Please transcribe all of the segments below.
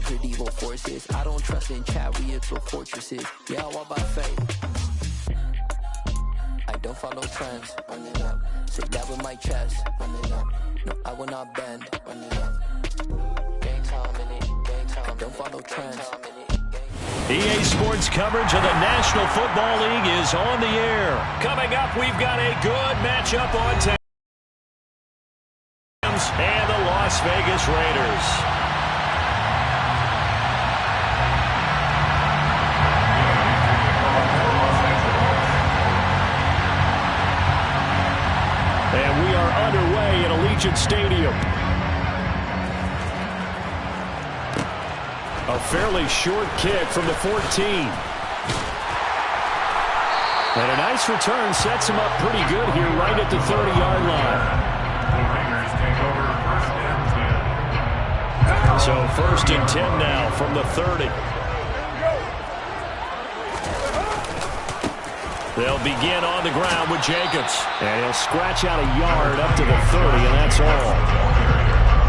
conquered evil forces. I don't trust in chat, we have built fortresses. Yeah, I walk by faith. I don't follow trends. Run it up. Say that with my chest. Run it up. No, I will not bend. Run it up. Gang time in it. Gang time. I don't follow trends. EA Sports coverage of the National Football League is on the air. Coming up, we've got a good matchup on tap. And the Las Vegas Raiders. And we are underway at Allegiant Stadium. A fairly short kick from the 14. And a nice return sets him up pretty good here right at the 30-yard line. So 1st and 10 now from the 30. They'll begin on the ground with Jacobs. And he'll scratch out a yard up to the 30, and that's all.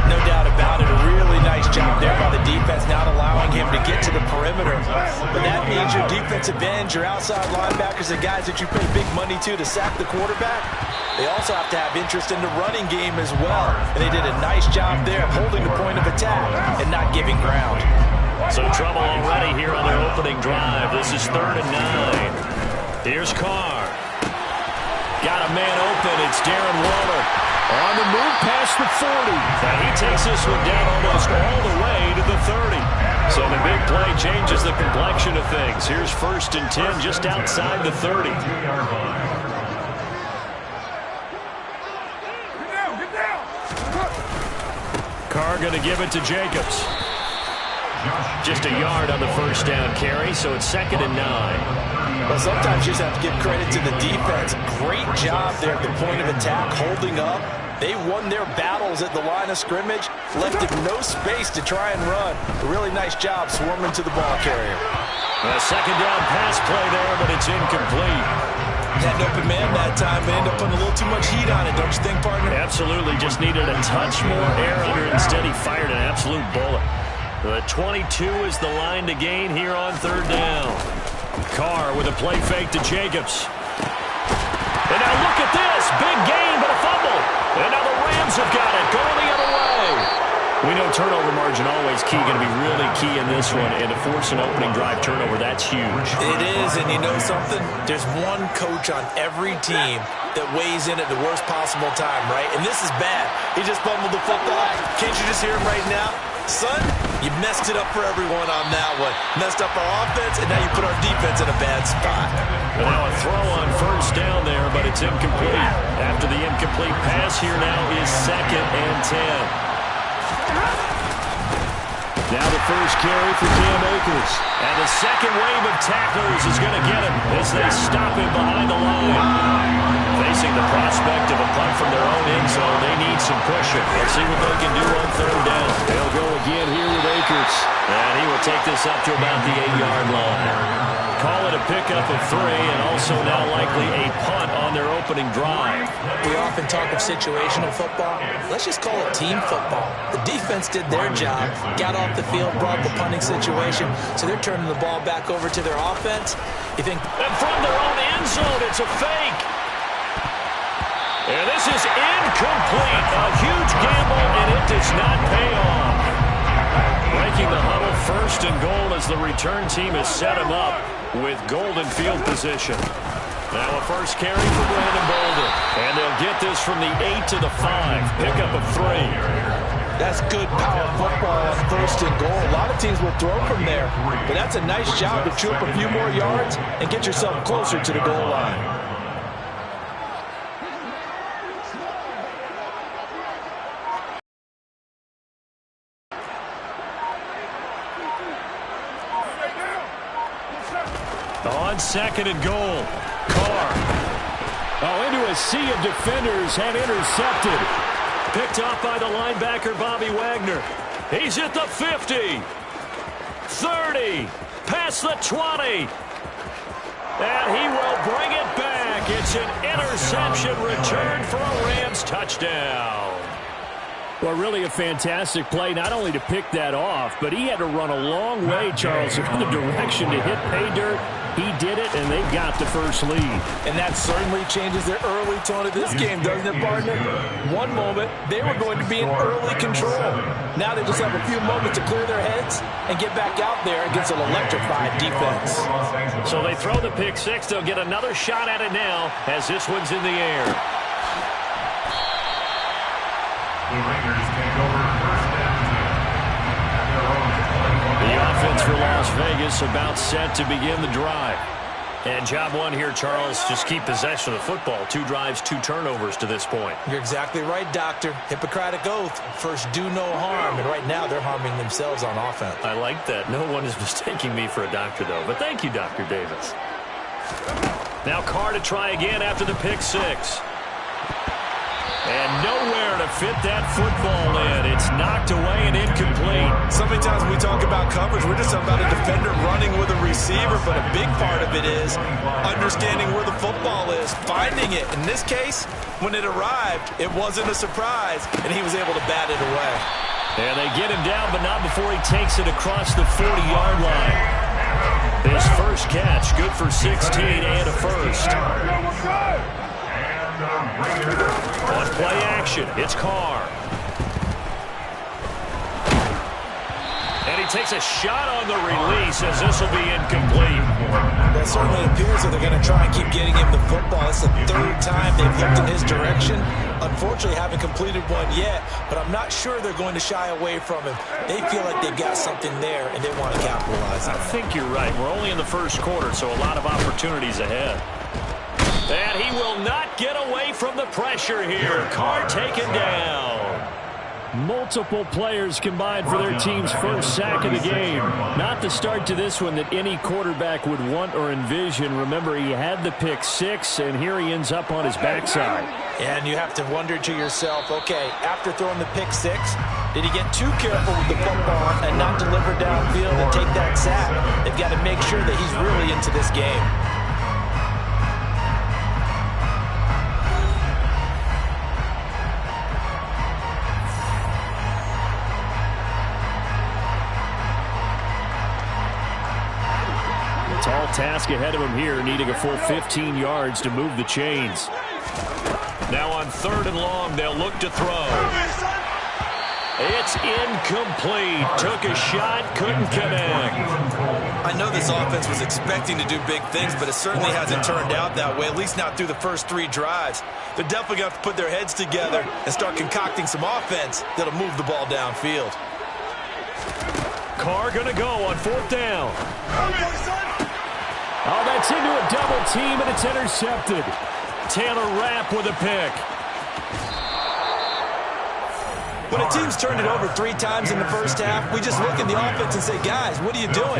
No doubt about it. A really nice job there by the defense, not allowing him to get to the perimeter. But that means your defensive ends, your outside linebackers, the guys that you pay big money to sack the quarterback, they also have to have interest in the running game as well. And they did a nice job there of holding the point of attack and not giving ground. So trouble already here on their opening drive. This is 3rd and 9. Here's Carr. Got a man open. It's Darren Waller. On the move past the 40. And he takes this one down almost all the way to the 30. So the big play changes the complexion of things. Here's 1st and 10 just outside the 30. Carr going to give it to Jacobs. Just a yard on the 1st down carry, so it's 2nd and 9. Well, sometimes you just have to give credit to the defense. Great job there at the point of attack, holding up. They won their battles at the line of scrimmage, left him no space to try and run. A really nice job swarming to the ball carrier. A 2nd down pass play there, but it's incomplete. Had an open man that time, but ended up putting a little too much heat on it, don't you think, partner? Absolutely, just needed a touch more air under it. Instead, he fired an absolute bullet. The 22 is the line to gain here on 3rd down. Carr with a play fake to Jacobs. And now look at this. Big gain, but a fumble. And now the Rams have got it. Going the other way. We know turnover margin always key. Going to be really key in this one. And to force an opening drive turnover, that's huge. It is, and you know something? There's one coach on every team that weighs in at the worst possible time, right? And this is bad. He just fumbled the football. Can't you just hear him right now? Son, you messed it up for everyone on that one. Messed up our offense, and now you put our defense in a bad spot. And now a throw on 1st down there, but it's incomplete. After the incomplete pass, here now is 2nd and 10. Now the first carry for Cam Akers. And the second wave of tacklers is going to get him as they stop him behind the line. Facing the prospect of a punt from their own end zone, they need some pushing. Let's see what they can do on 3rd down. They'll go again here with Akers. And he will take this up to about the 8-yard line. Call it a pickup of 3, and also now likely a punt on their opening drive. We often talk of situational football. Let's just call it team football. The defense did their job, got off the field, brought the punting situation, so they're turning the ball back over to their offense. You think? And from their own end zone, it's a fake. And this is incomplete. A huge gamble, and it does not pay off. Breaking the huddle, 1st and goal as the return team has set him up with golden field position. Now a first carry for Brandon Bolden. And they'll get this from the 8 to the 5. Pickup of 3. That's good power football on 1st and goal. A lot of teams will throw from there. But that's a nice job to chew up a few more yards and get yourself closer to the goal line. On 2nd and goal, Carr. Oh, into a sea of defenders and intercepted. Picked off by the linebacker, Bobby Wagner. He's at the 50. 30. Past the 20. And he will bring it back. It's an interception return for a Rams touchdown. Well, really a fantastic play, not only to pick that off, but he had to run a long way, Charles, in the direction to hit pay dirt. He did it, and they've got the first lead. And that certainly changes the early tone of this game, doesn't it, partner? One moment, they were going to be in early control. Now they just have a few moments to clear their heads and get back out there against an electrified defense. So they throw the pick six. They'll get another shot at it now as this one's in the air. The Raiders take over first down at their own 20. The offense for Las Vegas about set to begin the drive. And job one here, Charles, just keep possession of the football. 2 drives, 2 turnovers to this point. You're exactly right, Doctor. Hippocratic oath. First, do no harm. And right now, they're harming themselves on offense. I like that. No one is mistaking me for a doctor, though. But thank you, Dr. Davis. Now Carr to try again after the pick six. And nowhere to fit that football in. It's knocked away and incomplete. So many times when we talk about coverage, we're just talking about a defender running with a receiver, but a big part of it is understanding where the football is, finding it. In this case, when it arrived, it wasn't a surprise, and he was able to bat it away. And they get him down, but not before he takes it across the 40-yard line. His first catch, good for 16 and a first. On play action, it's Carr. And he takes a shot on the release as this will be incomplete. That certainly appears that they're going to try and keep getting him the football. It's the 3rd time they've looked in his direction. Unfortunately, haven't completed one yet, but I'm not sure they're going to shy away from him. They feel like they've got something there, and they want to capitalize on it. I think you're right. We're only in the first quarter, so a lot of opportunities ahead. And he will not get away from the pressure here. Carr taken down. Multiple players combined for their team's first sack of the game. Not the start to this one that any quarterback would want or envision. Remember, he had the pick six, and here he ends up on his backside. And you have to wonder to yourself, okay, after throwing the pick six, did he get too careful with the football and not deliver downfield and take that sack? They've got to make sure that he's really into this game. Tall task ahead of him here, needing a full 15 yards to move the chains. Now on 3rd and long, they'll look to throw. It's incomplete. Took a shot, couldn't connect. I know this offense was expecting to do big things, but it certainly hasn't turned out that way, at least not through the first 3 drives. They're definitely going to have to put their heads together and start concocting some offense that'll move the ball downfield. Carr going to go on 4th down. Oh, that's into a double team, and it's intercepted. Taylor Rapp with a pick. When a team's turned it over 3 times in the first half, we just look at the offense and say, guys, what are you doing?